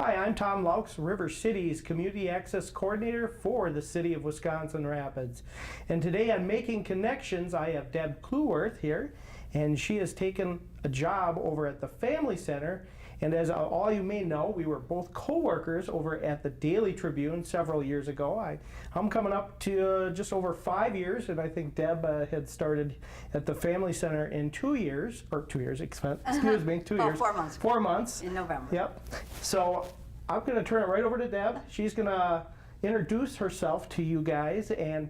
Hi, I'm Tom Laux, River City's Community Access Coordinator for the City of Wisconsin Rapids. And today on Making Connections, I have Debi Cleworth here, and she has taken a job over at the Family Center. And as all you may know, we were both co-workers over at the Daily Tribune several years ago. I'm coming up to just over 5 years, and I think Deb had started at the Family Center in 2 years, or 2 years, excuse me, 2 years. 4 months. 4 months. In November. Yep. So I'm going to turn it right over to Deb. She's going to introduce herself to you guys and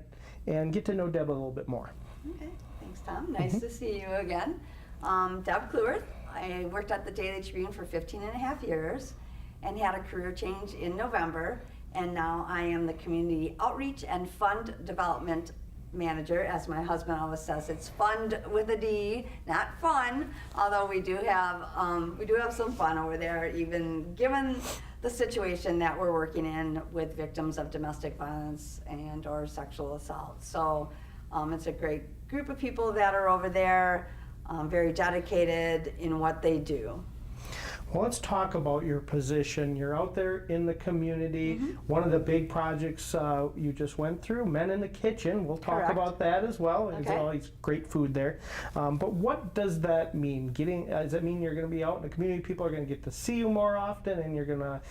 get to know Deb a little bit more. Okay, thanks Tom. Nice to see you again. Debi Cleworth. I worked at the Daily Tribune for 15 and a half years and had a career change in November, and now I am the Community Outreach and Fund Development Manager. As my husband always says, it's fund with a D, not fun, although we do have some fun over there, even given the situation that we're working in with victims of domestic violence and or sexual assault. So it's a great group of people that are over there. Very dedicated in what they do. Well, let's talk about your position. You're out there in the community. One of the big projects you just went through, Men in the Kitchen. We'll talk Correct. about that as well. There's Okay. always great food there. But what does that mean? Does that mean you're going to be out in the community? People are going to get to see you more often, and you're going to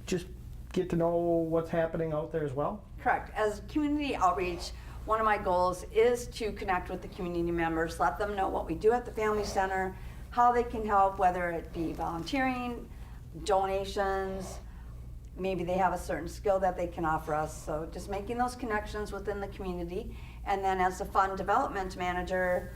just get to know what's happening out there as well? Correct. As community outreach, one of my goals is to connect with the community members, let them know what we do at the Family Center, how they can help, whether it be volunteering, donations, maybe they have a certain skill that they can offer us. So just making those connections within the community. And then as a fund development manager,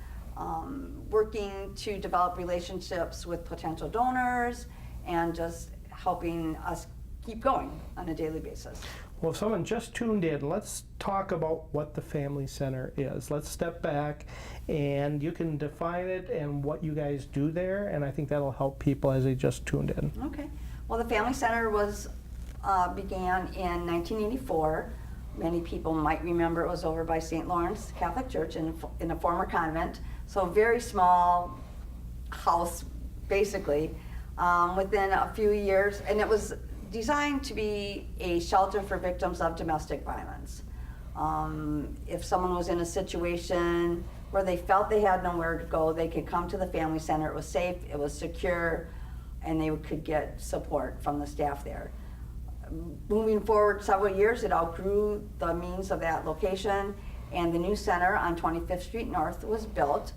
working to develop relationships with potential donors and just helping us keep going on a daily basis. Well, if someone just tuned in, let's talk about what the Family Center is. Let's step back, and you can define it and what you guys do there, and I think that'll help people as they just tuned in. Okay. Well, the Family Center began in 1984. Many people might remember it was over by St. Lawrence Catholic Church in a former convent. So a very small house, basically. Within a few years, and it was designed to be a shelter for victims of domestic violence. If someone was in a situation where they felt they had nowhere to go, they could come to the Family Center. It was safe, it was secure, and they could get support from the staff there. Moving forward several years, it outgrew the means of that location, and the new center on 25th Street North was built.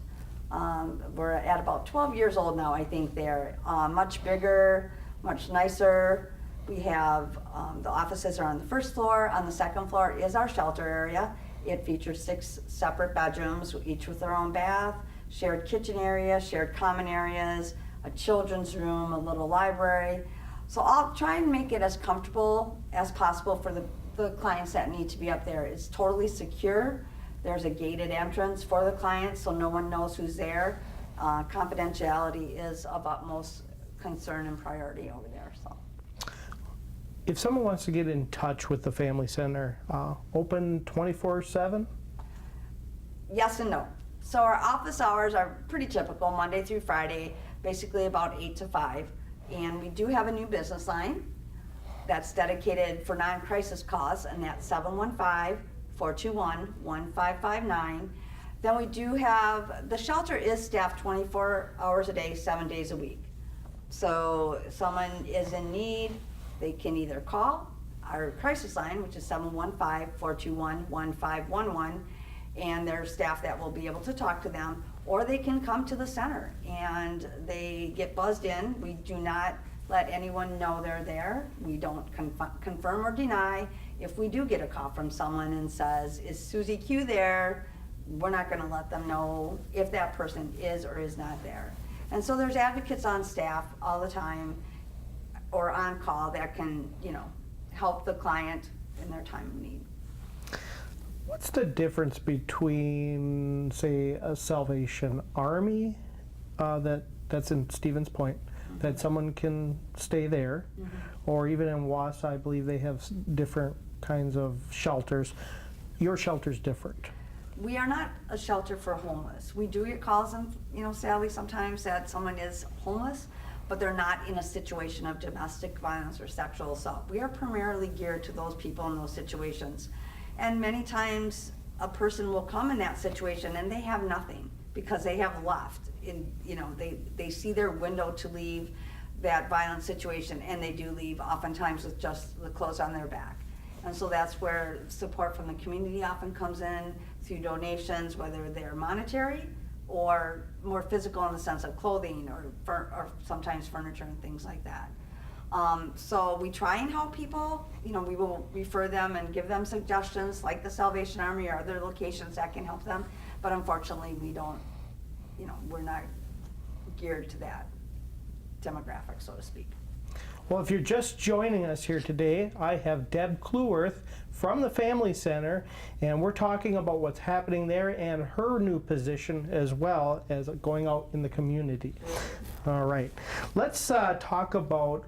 We're at about 12 years old now, I think. They're much bigger, much nicer. We have, the offices are on the first floor. On the second floor is our shelter area. It features 6 separate bedrooms, each with their own bath, shared kitchen area, shared common areas, a children's room, a little library. So I'll try and make it as comfortable as possible for the clients that need to be up there. It's totally secure. There's a gated entrance for the clients, so no one knows who's there. Confidentiality is of utmost concern and priority over there. So. If someone wants to get in touch with the Family Center, open 24/7? Yes and no. So our office hours are pretty typical, Monday through Friday, basically about 8 to 5. And we do have a new business line that's dedicated for non-crisis calls, and that's 715-421-1559. Then we do have, the shelter is staffed 24 hours a day, 7 days a week. So if someone is in need, they can either call our crisis line, which is 715-421-1511, and there's staff that will be able to talk to them, or they can come to the center and they get buzzed in. We do not let anyone know they're there. We don't confirm or deny. If we do get a call from someone and says, is Susie Q there? We're not gonna let them know if that person is or is not there. And so there's advocates on staff all the time or on call that can, help the client in their time of need. What's the difference between, say, a Salvation Army that's in Stevens Point, that someone can stay there, or even in Wausau, I believe they have different kinds of shelters. Your shelter's different. We are not a shelter for homeless. We do get calls, and sadly sometimes that someone is homeless, but they're not in a situation of domestic violence or sexual assault. We are primarily geared to those people in those situations. And many times a person will come in that situation and they have nothing because they have left. They see their window to leave that violent situation, and they do leave oftentimes with just the clothes on their back. And so that's where support from the community often comes in through donations, whether they're monetary or more physical in the sense of clothing or sometimes furniture and things like that. So we try and help people. We will refer them and give them suggestions like the Salvation Army or other locations that can help them. But unfortunately, we don't, we're not geared to that demographic, so to speak. Well, if you're just joining us here today, I have Debi Cleworth from the Family Center, and we're talking about what's happening there and her new position as well as going out in the community. All right, let's talk about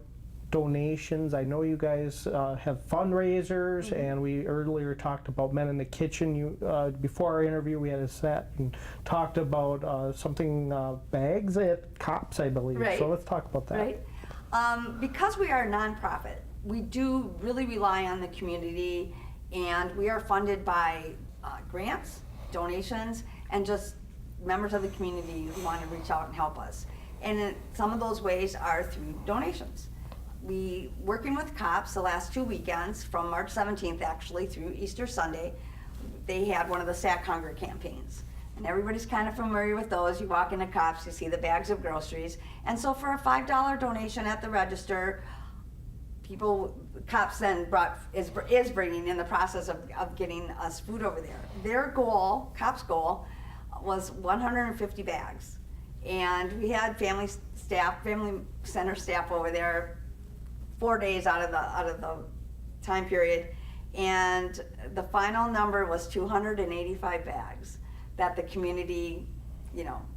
donations. I know you guys have fundraisers, and we earlier talked about Men in the Kitchen. Before our interview, we had a sat and talked about something bags at COPS, I believe. Right. So let's talk about that. Right. Because we are a nonprofit, we do really rely on the community, and we are funded by grants, donations, and just members of the community who want to reach out and help us. And some of those ways are through donations. We, working with COPS the last 2 weekends, from March 17th actually through Easter Sunday, they had one of the Sack Hunger campaigns. And everybody's kind of familiar with those. You walk into COPS, you see the bags of groceries. And so for a $5 donation at the register, COPS then is bringing in the process of getting us food over there. Their goal, COPS goal, was 150 bags. And we had family center staff over there 4 days out of the time period, and the final number was 285 bags that the community,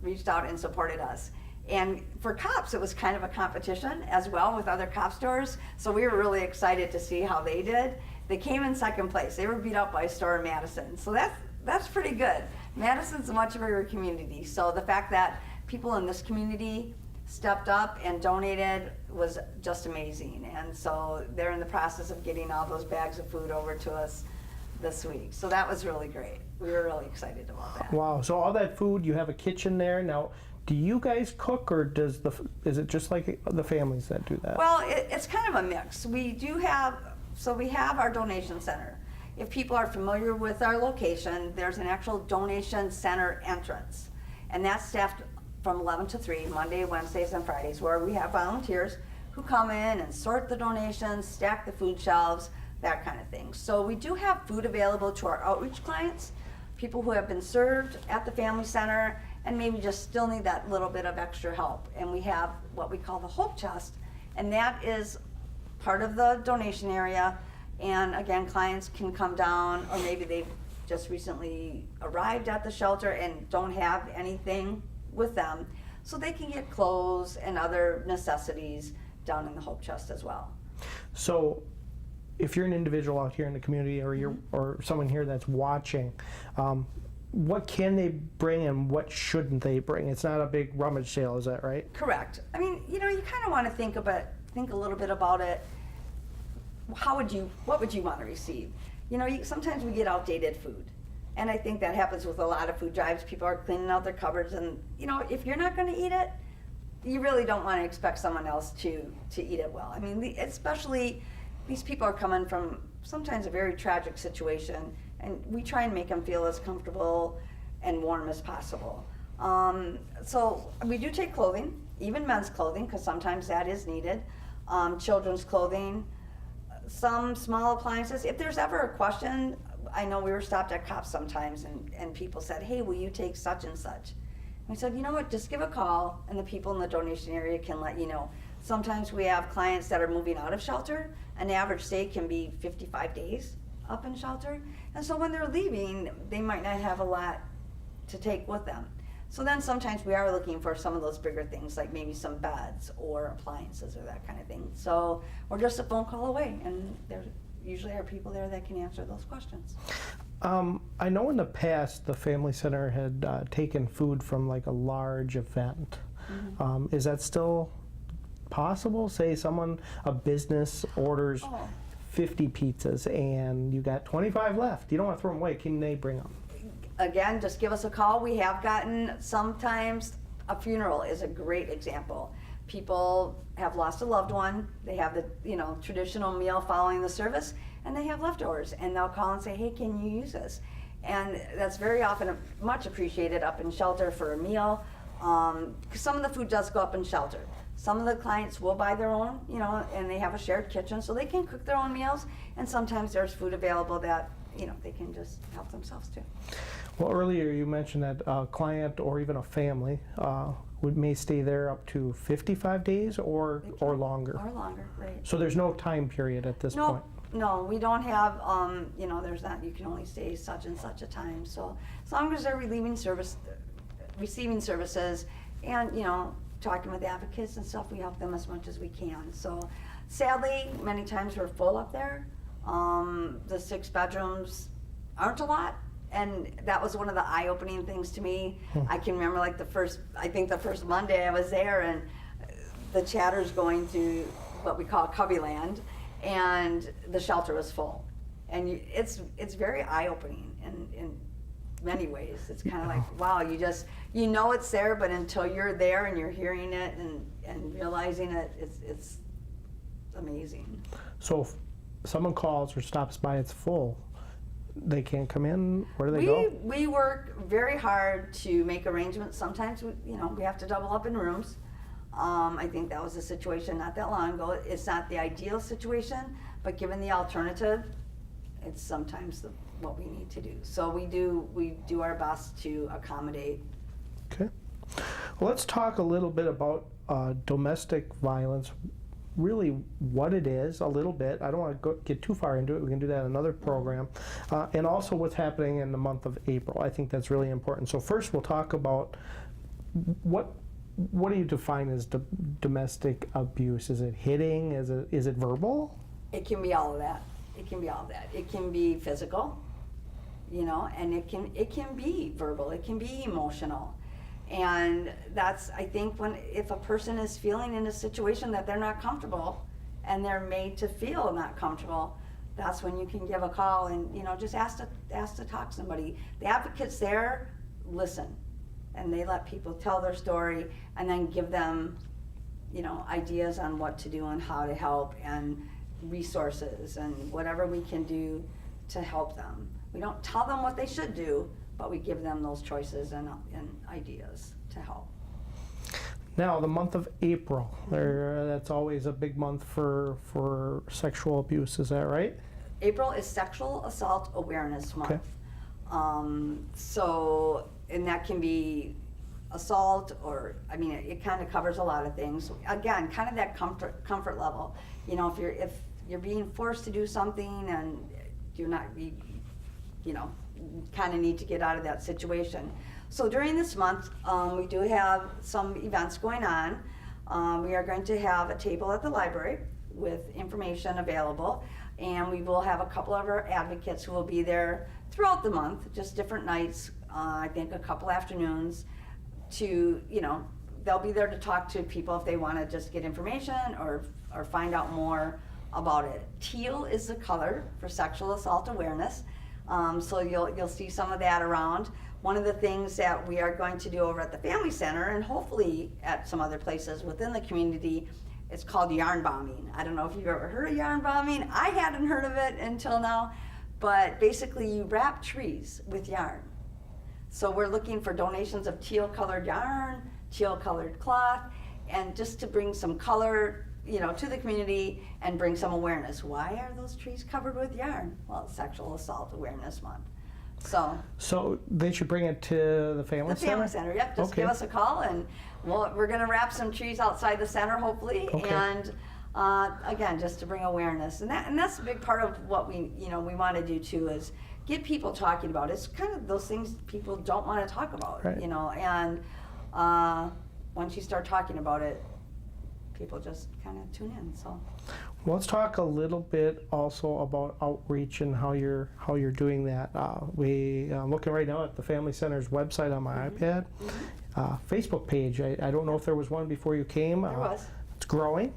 reached out and supported us. And for COPS, it was kind of a competition as well with other COPS stores, so we were really excited to see how they did. They came in second place. They were beat up by a store in Madison, so that's pretty good. Madison's a much bigger community, so the fact that people in this community stepped up and donated was just amazing. And so they're in the process of getting all those bags of food over to us this week. So that was really great. We were really excited about that. Wow, so all that food, you have a kitchen there. Now, do you guys cook, or is it just like the families that do that? Well, it's kind of a mix. We have our donation center. If people are familiar with our location, there's an actual donation center entrance. And that's staffed from 11 to 3, Monday, Wednesdays, and Fridays, where we have volunteers who come in and sort the donations, stack the food shelves, that kind of thing. So we do have food available to our outreach clients, people who have been served at the Family Center and maybe just still need that little bit of extra help. And we have what we call the Hope Chest, and that is part of the donation area. And again, clients can come down, or maybe they've just recently arrived at the shelter and don't have anything with them, so they can get clothes and other necessities down in the Hope Chest as well. So if you're an individual out here in the community, or or someone here that's watching, what can they bring and what shouldn't they bring? It's not a big rummage sale, is that right? Correct. I mean, you kind of want to think a little bit about it. What would you want to receive? Sometimes we get outdated food. And I think that happens with a lot of food drives. People are cleaning out their cupboards, and if you're not going to eat it, you really don't want to expect someone else to eat it well. I mean, especially these people are coming from sometimes a very tragic situation, and we try and make them feel as comfortable and warm as possible. So we do take clothing, even men's clothing, because sometimes that is needed. Children's clothing, some small appliances. If there's ever a question, I know we were stopped at COPS sometimes, and people said, hey, will you take such and such? And we said, you know what, just give a call, and the people in the donation area can let you know. Sometimes we have clients that are moving out of shelter. An average stay can be 55 days up in shelter. And so when they're leaving, they might not have a lot to take with them. So then sometimes we are looking for some of those bigger things, like maybe some beds or appliances or that kind of thing. So we're just a phone call away, and there usually are people there that can answer those questions. I know in the past the Family Center had taken food from like a large event. Is that still possible? Say a business orders Oh. 50 pizzas and you got 25 left. You don't want to throw them away. Can they bring them? Again, just give us a call. We have gotten, sometimes a funeral is a great example. People have lost a loved one. They have the traditional meal following the service, and they have leftovers, and they'll call and say, hey, can you use this? And that's very often much appreciated up in shelter for a meal. 'Cause some of the food does go up in shelter. Some of the clients will buy their own, and they have a shared kitchen, so they can cook their own meals. And sometimes there's food available that, they can just help themselves too. Well, earlier you mentioned that a client or even a family may stay there up to 55 days or longer. Or longer, right. So there's no time period at this point? No, we don't have, there's not, you can only stay such and such a time. So as long as they're receiving services and, talking with advocates and stuff, we help them as much as we can. So sadly, many times we're full up there. The 6 bedrooms aren't a lot. And that was one of the eye-opening things to me. I can remember the first Monday I was there, and the chatter's going to what we call Cubbyland, and the shelter was full. And it's very eye-opening in many ways. It's kind of like, wow, you know it's there, but until you're there and you're hearing it and realizing it, it's amazing. So if someone calls or stops by, it's full. They can't come in? Where do they go? We work very hard to make arrangements. Sometimes we have to double up in rooms. I think that was a situation not that long ago. It's not the ideal situation, but given the alternative, it's sometimes what we need to do. So we do our best to accommodate. Okay. Well, let's talk a little bit about domestic violence. Really what it is a little bit. I don't want to get too far into it. We can do that in another program. And also what's happening in the month of April. I think that's really important. So first we'll talk about what do you define as domestic abuse? Is it hitting? Is it verbal? It can be all of that. It can be all of that. It can be physical, and it can be verbal. It can be emotional. And that's, I think, if a person is feeling in a situation that they're not comfortable and they're made to feel not comfortable, that's when you can give a call and, just ask to talk to somebody. The advocates there listen, and they let people tell their story and then give them, ideas on what to do and how to help and resources and whatever we can do to help them. We don't tell them what they should do, but we give them those choices and ideas to help. Now, the month of April, that's always a big month for sexual abuse, is that right? April is Sexual Assault Awareness Month. Okay. And that can be assault it kind of covers a lot of things. Again, kind of that comfort level. If you're being forced to do something and you're not, kind of need to get out of that situation. So during this month, we do have some events going on. We are going to have a table at the library with information available, and we will have a couple of our advocates who will be there throughout the month, just different nights, I think a couple afternoons, to, they'll be there to talk to people if they want to just get information or find out more about it. Teal is the color for sexual assault awareness. So you'll see some of that around. One of the things that we are going to do over at the Family Center, and hopefully at some other places within the community, it's called yarn bombing. I don't know if you've ever heard of yarn bombing. I hadn't heard of it until now, but basically you wrap trees with yarn. So we're looking for donations of teal colored yarn, teal colored cloth, and just to bring some color to the community and bring some awareness. Why are those trees covered with yarn? Well, it's Sexual Assault Awareness Month. So they should bring it to the Family Center? The Family Center, yep. Just give us a call, and we're going to wrap some trees outside the center, hopefully. Okay. And again, just to bring awareness. And that's a big part of what we want to do too, is get people talking about it. It's kind of those things people don't want to talk about, right. And once you start talking about it, people just kind of tune in. So let's talk a little bit also about outreach and how you're doing that. I'm looking right now at the Family Center's website on my iPad. Facebook page. I don't know if there was one before you came. There was. It's growing,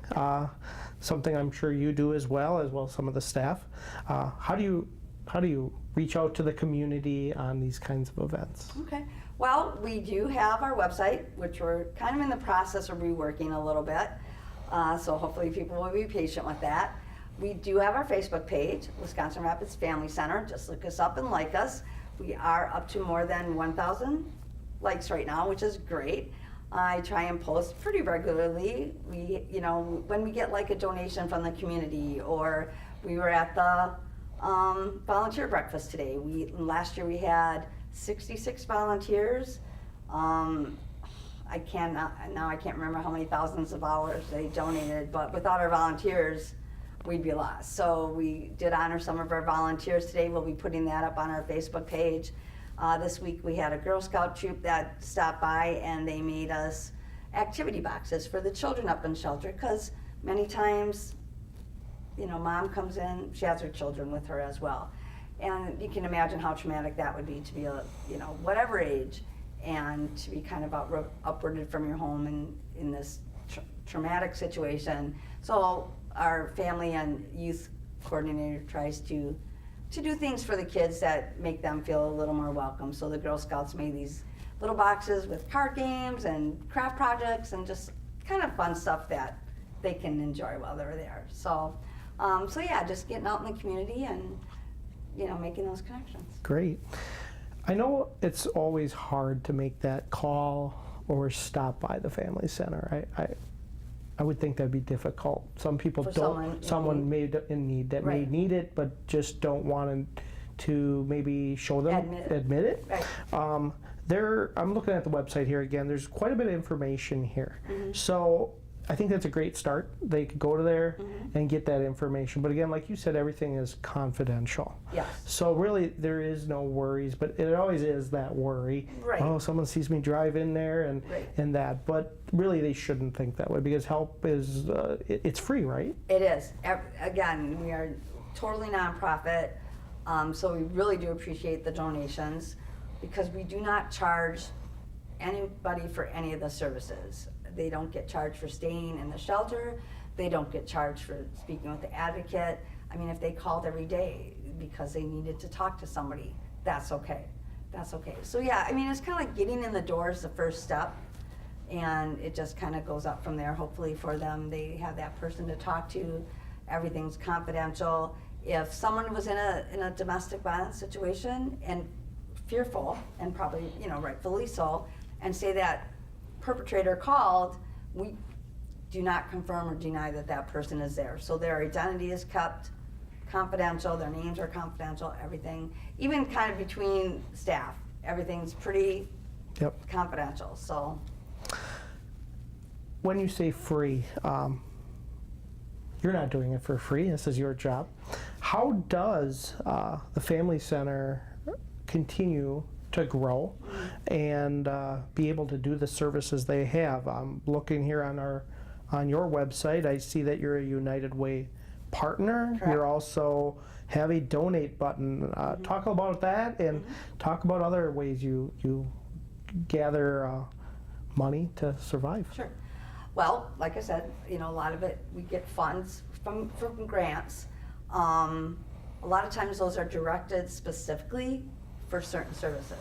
something I'm sure you do as well as some of the staff. How do you reach out to the community on these kinds of events? Okay. Well, we do have our website, which we're kind of in the process of reworking a little bit. So hopefully people will be patient with that. We do have our Facebook page, Wisconsin Rapids Family Center. Just look us up and like us. We are up to more than 1,000 likes right now, which is great. I try and post pretty regularly. When we get like a donation from the community, or we were at the volunteer breakfast today. Last year we had 66 volunteers. I can't remember how many thousands of hours they donated, but without our volunteers, we'd be lost. So we did honor some of our volunteers today. We'll be putting that up on our Facebook page. This week we had a Girl Scout troop that stopped by, and they made us activity boxes for the children up in shelter, because many times, mom comes in, she has her children with her as well. And you can imagine how traumatic that would be to be, whatever age, and to be kind of uprooted from your home in this traumatic situation. So our family and youth coordinator tries to do things for the kids that make them feel a little more welcome. So the Girl Scouts made these little boxes with card games and craft projects and just kind of fun stuff that they can enjoy while they're there. So yeah, just getting out in the community and making those connections. Great. I know it's always hard to make that call or stop by the family center. I would think that'd be difficult. Some people For don't. Someone may in need that may Right. need it, but just don't want to maybe show them, admit it. Right. I'm looking at the website here again. There's quite a bit of information here. Mm-hmm. So I think that's a great start. They could go to there Mm-hmm. and get that information. But again, like you said, everything is confidential. Yes. So really, there is no worries, but it always is that worry. Right. Oh, someone sees me drive in there and Right. and that. But really, they shouldn't think that way, because help is it's free, right? It is. Again, we are totally nonprofit, so we really do appreciate the donations, because we do not charge anybody for any of the services. They don't get charged for staying in the shelter. They don't get charged for speaking with the advocate. I mean, if they called every day because they needed to talk to somebody, that's okay. That's okay. So yeah, I mean, it's kind of like getting in the door is the first step, and it just kind of goes up from there. Hopefully for them, they have that person to talk to. Everything's confidential. If someone was in a domestic violence situation and fearful, and probably rightfully so, and say that perpetrator called, we do not confirm or deny that person is there. So their identity is kept confidential, their names are confidential, everything, even kind of between staff, everything's pretty confidential. So When you say free, you're not doing it for free. This is your job. How does the Family Center continue to grow and be able to do the services they have? I'm looking here on your website. I see that you're a United Way partner. Correct. You also have a donate button. Talk about that, and talk about other ways you gather money to survive. Sure. Well, like I said, a lot of it, we get funds from grants. A lot of times those are directed specifically for certain services.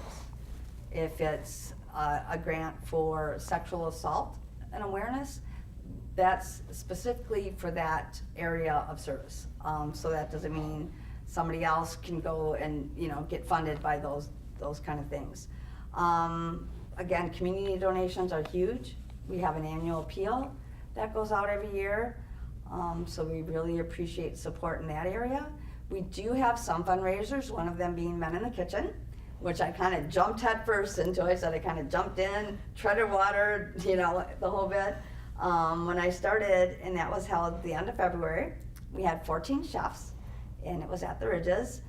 If it's a grant for sexual assault and awareness, that's specifically for that area of service. So that doesn't mean somebody else can go and get funded by those kind of things. Again, community donations are huge. We have an annual appeal that goes out every year. So we really appreciate support in that area. We do have some fundraisers, one of them being Men in the Kitchen, which I kind of jumped head first into. I said I kind of jumped in, treaded water, the whole bit. When I started, and that was held at the end of February, we had 14 chefs, and it was at the Ridges.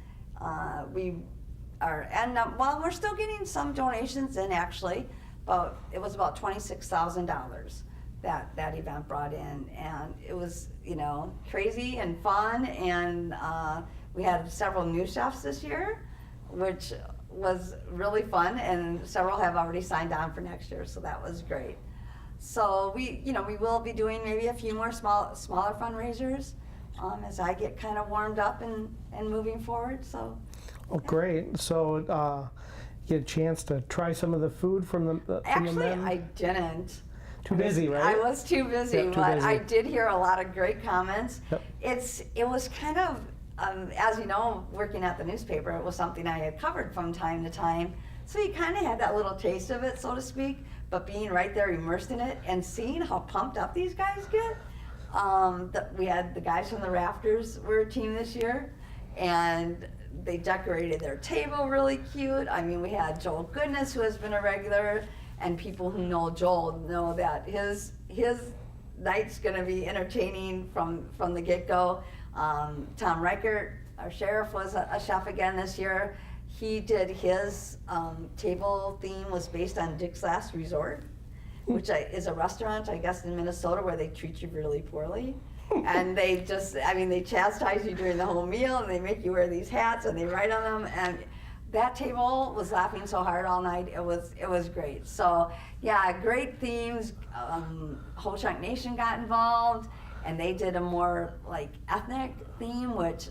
We're still getting some donations in actually, but it was about $26,000 that event brought in, and it was crazy and fun, and we had several new chefs this year, which was really fun, and several have already signed on for next year, so that was great. So we will be doing maybe a few more smaller fundraisers as I get kind of warmed up and moving forward. So. Oh, great. So you had a chance to try some of the food from the Actually, men? I didn't. Too busy, right? I was too busy, Yep, too but busy. I did hear a lot of great comments. Yep. It was kind of, as you know, working at the newspaper, it was something I had covered from time to time. So you kind of had that little taste of it, so to speak, but being right there immersed in it and seeing how pumped up these guys get. We had the guys from the Rafters were a team this year, and they decorated their table really cute. I mean, we had Joel Goodness, who has been a regular, and people who know Joel know that his night's going to be entertaining from the get-go. Tom Reichert, our sheriff, was a chef again this year. He did his table theme was based on Dick's Last Resort, which is a restaurant, I guess, in Minnesota where they treat you really poorly. And they they chastise you during the whole meal, and they make you wear these hats, and they write on them. And that table was laughing so hard all night. It was great. So yeah, great themes. Ho Chunk Nation got involved, and they did a more like ethnic theme, which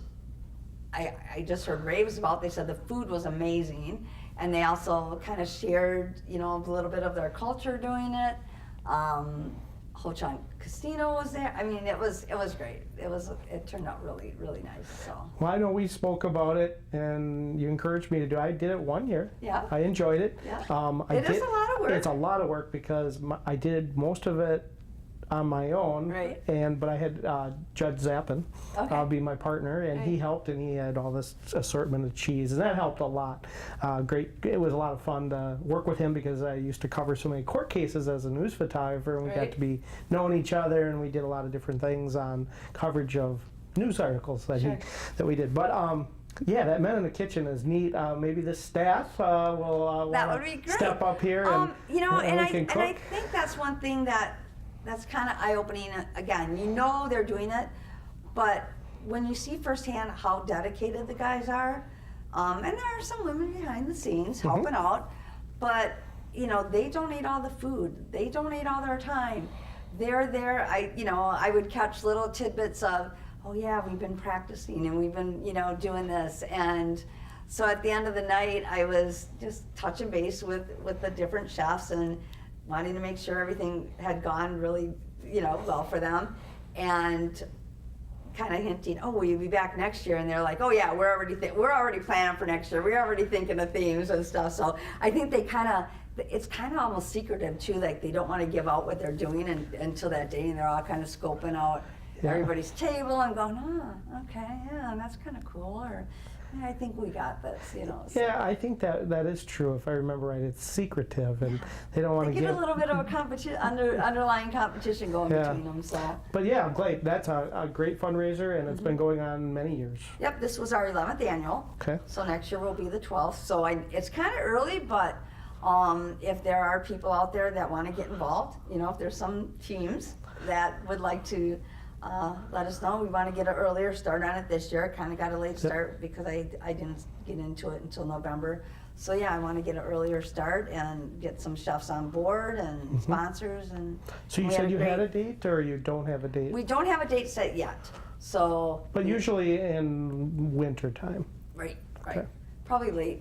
I just heard raves about. They said the food was amazing, and they also kind of shared, a little bit of their culture doing it. Ho Chunk Casino was there. I mean, it was great. It turned out really, really nice. So. Well, I know we spoke about it, and you encouraged me to do it. I did it 1 year. Yeah. I enjoyed it. Yeah. It is a lot of work. It's a lot of work because I did most of it on my own. Right. But I had Judge Zappin be my partner, and he Right. helped, and he had all this assortment of cheese, and that helped a lot. Great. It was a lot of fun to work with him because I used to cover so many court cases as a news photographer, and we got Right. to be knowing each other, and we did a lot of different things on coverage of news articles that Sure. that we did. But yeah, that Men in the Kitchen is neat. Maybe the staff will That wanna would be great. step up here and and we I can cook. and I think that's one thing that's kind of eye-opening. Again, they're doing it, but when you see firsthand how dedicated the guys are, and there are some women behind the scenes helping out, but they donate all the food, they donate all their time. They're there. I would catch little tidbits of, oh yeah, we've been practicing and we've been doing this, and so at the end of the night, I was just touching base with the different chefs and wanting to make sure everything had gone really, well for them, and kind of hinting, oh, will you be back next year? And they're like, oh yeah, we're already planning for next year. We're already thinking of themes and stuff. So I think it's kind of almost secretive too. Like they don't want to give out what they're doing until that day, and they're all kind of scoping out everybody's table and going, oh, okay, yeah, that's kind of cool, or I think we got this, So. Yeah, I think that is true. If I remember right, it's secretive, and they don't want to They give get a little bit of a competition, underlying competition going between them. So. But yeah, great. That's a great fundraiser, and it's been going on many years. Yep, this was our 11th annual. Okay. So next year will be the 12th. So it's kind of early, but if there are people out there that want to get involved, if there's some teams that would like to. Let us know. We want to get an earlier start on it this year. Kind of got a late start because I didn't get into it until November. So yeah, I want to get an earlier start and get some chefs on board and sponsors. And so you said you had a date, or you don't have a date? We don't have a date set yet. So. But usually in winter time. Right. Okay. Probably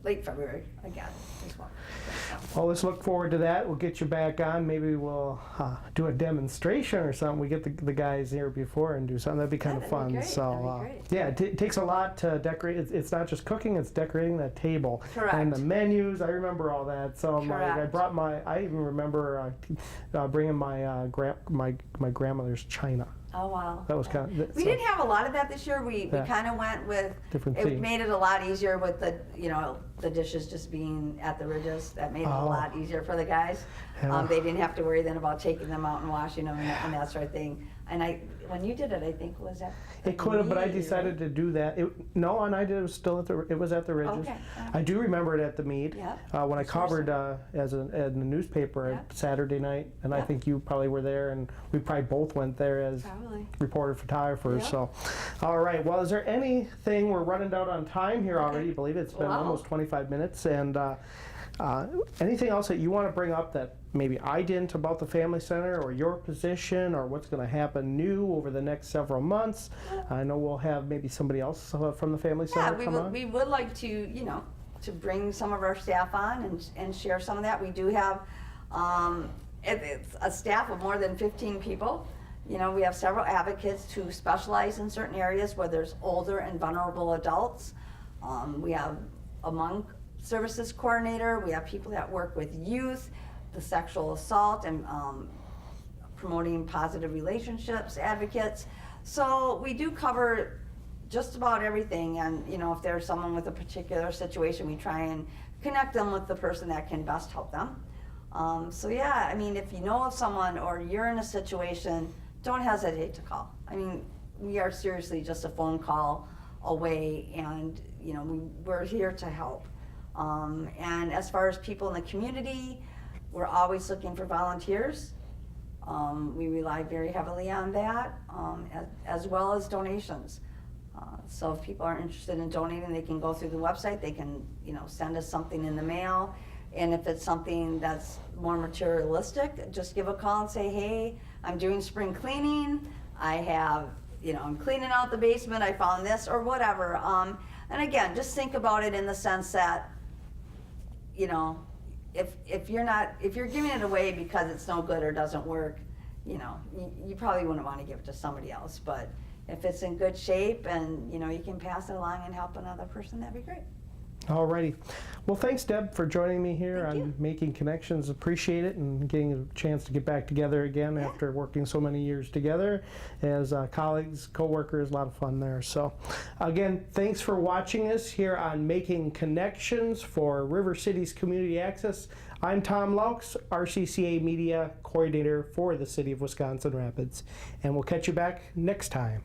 late February again as well. Well, let's look forward to that. We'll get you back on. Maybe we'll do a demonstration or something. We get the guys here before and do something. That'd be kind of fun. Great. So That'd be yeah, it takes a lot to decorate. It's not just cooking; it's decorating that table. Correct. And the menus. I remember all that. So Correct. I even remember bringing my grandmother's china. Oh wow. That was kind of. We didn't have a lot of that this year. We kind of went with different it. themes. Made it a lot easier with the dishes just being at the ridges. That made it a lot easier for the guys. Yeah. They didn't have to worry then about taking them out and washing them and that sort of thing. And when you did it, I think was that. It could have, but I decided to do that. And I did it was still it was at the Ridges. Okay. I do remember it at the meet. Yeah. When I covered in the newspaper Saturday night, and I think you probably were there, and we probably both went there as reporter photographers. Yeah. So, all right. Well, is there anything? We're running down on time here already. I believe it's been almost 25 minutes, and Anything else that you want to bring up that maybe I didn't about the Family Center, or your position, or what's going to happen new over the next several months? I know we'll have maybe somebody else from the Family Center come on. We would like to, to bring some of our staff on and share some of that. We do have it's a staff of more than 15 people. We have several advocates who specialize in certain areas where there's older and vulnerable adults. We have a monk services coordinator. We have people that work with youth, the sexual assault and promoting positive relationships advocates. So we do cover just about everything, and if there's someone with a particular situation, we try and connect them with the person that can best help them. So yeah, if you know of someone or you're in a situation, don't hesitate to call. We are seriously just a phone call away, and we're here to help. And as far as people in the community, we're always looking for volunteers. We rely very heavily on that, as well as donations. So if people are interested in donating, they can go through the website. They can, send us something in the mail. And if it's something that's more materialistic, just give a call and say, hey, I'm doing spring cleaning. I have, I'm cleaning out the basement. I found this or whatever. And again, just think about it in the sense that, if you're giving it away because it's no good or doesn't work, you probably wouldn't want to give it to somebody else. But if it's in good shape and you can pass it along and help another person, that'd be great. Alrighty. Well, thanks, Deb, for joining me here on Making Connections. Appreciate it, and getting a chance to get back together again after working so many years together as colleagues, co-workers. A lot of fun there. So, again, thanks for watching us here on Making Connections for River Cities Community Access. I'm Tom Laux, RCCA Media Coordinator for the City of Wisconsin Rapids, and we'll catch you back next time.